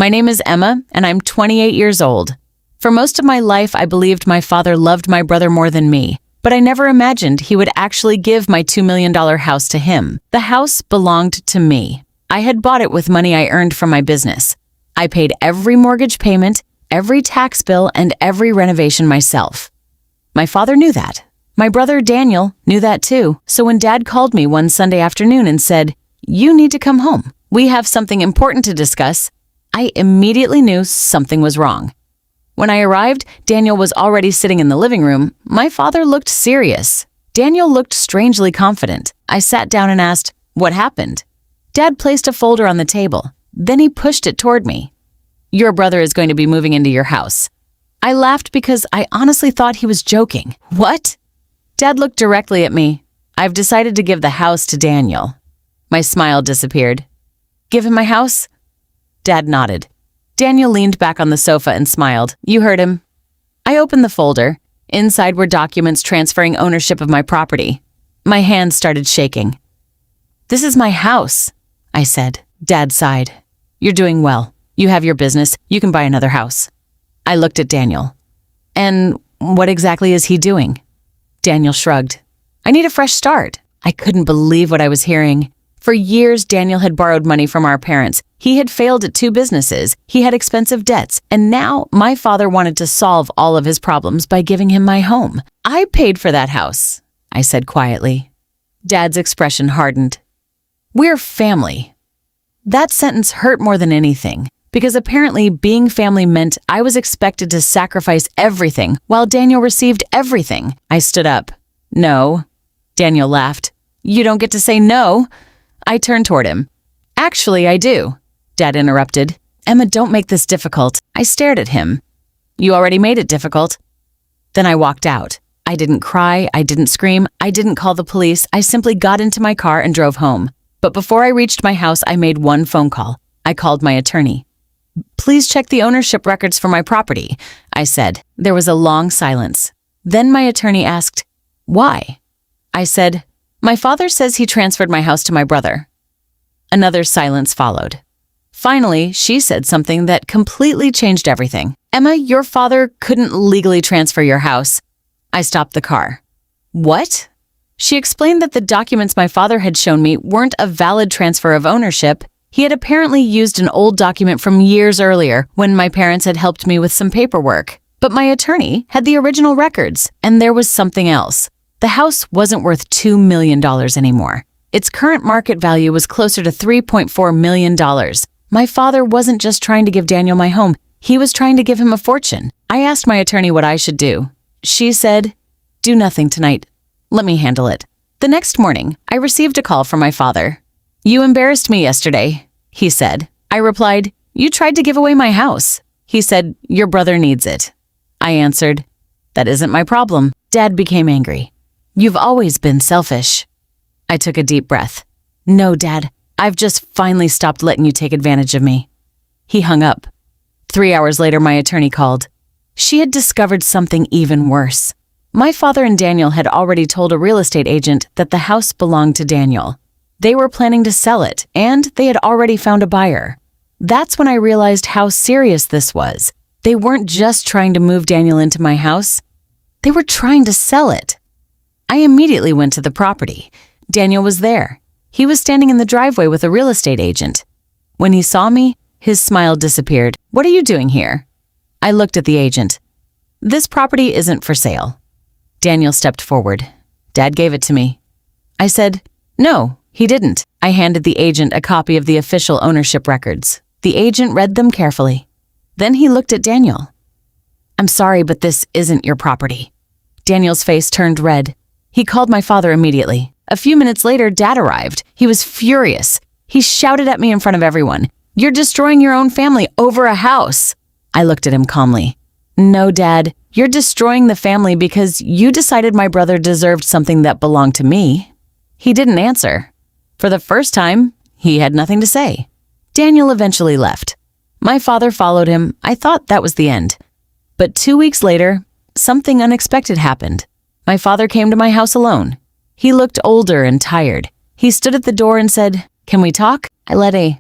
My name is Emma, and I'm 28 years old. For most of my life, I believed my father loved my brother more than me, but I never imagined he would actually give my $2 million house to him. The house belonged to me. I had bought it with money I earned from my business. I paid every mortgage payment, every tax bill, and every renovation myself. My father knew that. My brother Daniel knew that too. So when Dad called me one Sunday afternoon and said, "You need to come home. We have something important to discuss," I immediately knew something was wrong. When I arrived, Daniel was already sitting in the living room. My father looked serious. Daniel looked strangely confident. I sat down and asked, "What happened?" Dad placed a folder on the table. Then he pushed it toward me. "Your brother is going to be moving into your house." I laughed because I honestly thought he was joking. "What?" Dad looked directly at me. "I've decided to give the house to Daniel." My smile disappeared. "Give him my house?" Dad nodded. Daniel leaned back on the sofa and smiled. "You heard him." I opened the folder. Inside were documents transferring ownership of my property. My hands started shaking. "This is my house," I said. Dad sighed. "You're doing well. You have your business. You can buy another house." I looked at Daniel. "And what exactly is he doing?" Daniel shrugged. "I need a fresh start." I couldn't believe what I was hearing. For years, Daniel had borrowed money from our parents. He had failed at 2 businesses. He had expensive debts. And now my father wanted to solve all of his problems by giving him my home. "I paid for that house," I said quietly. Dad's expression hardened. "We're family." That sentence hurt more than anything, because apparently being family meant I was expected to sacrifice everything while Daniel received everything. I stood up. "No." Daniel laughed. "You don't get to say no." I turned toward him. "Actually, I do." Dad interrupted. "Emma, don't make this difficult." I stared at him. "You already made it difficult." Then I walked out. I didn't cry. I didn't scream. I didn't call the police. I simply got into my car and drove home. But before I reached my house, I made one phone call. I called my attorney. "Please check the ownership records for my property," I said. There was a long silence. Then my attorney asked, "Why?" I said, "My father says he transferred my house to my brother." Another silence followed. Finally, she said something that completely changed everything. "Emma, your father couldn't legally transfer your house." I stopped the car. "What?" She explained that the documents my father had shown me weren't a valid transfer of ownership. He had apparently used an old document from years earlier when my parents had helped me with some paperwork. But my attorney had the original records, and there was something else. The house wasn't worth $2 million anymore. Its current market value was closer to $3.4 million. My father wasn't just trying to give Daniel my home. He was trying to give him a fortune. I asked my attorney what I should do. She said, "Do nothing tonight. Let me handle it." The next morning, I received a call from my father. "You embarrassed me yesterday," he said. I replied, "You tried to give away my house." He said, "Your brother needs it." I answered, "That isn't my problem." Dad became angry. "You've always been selfish." I took a deep breath. "No, Dad, I've just finally stopped letting you take advantage of me." He hung up. 3 hours later, my attorney called. She had discovered something even worse. My father and Daniel had already told a real estate agent that the house belonged to Daniel. They were planning to sell it, and they had already found a buyer. That's when I realized how serious this was. They weren't just trying to move Daniel into my house. They were trying to sell it. I immediately went to the property. Daniel was there. He was standing in the driveway with a real estate agent. When he saw me, his smile disappeared. "What are you doing here?" I looked at the agent. "This property isn't for sale." Daniel stepped forward. "Dad gave it to me." I said, "No, he didn't." I handed the agent a copy of the official ownership records. The agent read them carefully. Then he looked at Daniel. "I'm sorry, but this isn't your property." Daniel's face turned red. He called my father immediately. A few minutes later, Dad arrived. He was furious. He shouted at me in front of everyone, "You're destroying your own family over a house." I looked at him calmly. "No, Dad, you're destroying the family because you decided my brother deserved something that belonged to me." He didn't answer. For the first time, he had nothing to say. Daniel eventually left. My father followed him. I thought that was the end. But 2 weeks later, something unexpected happened. My father came to my house alone. He looked older and tired. He stood at the door and said, "Can we talk?" I let a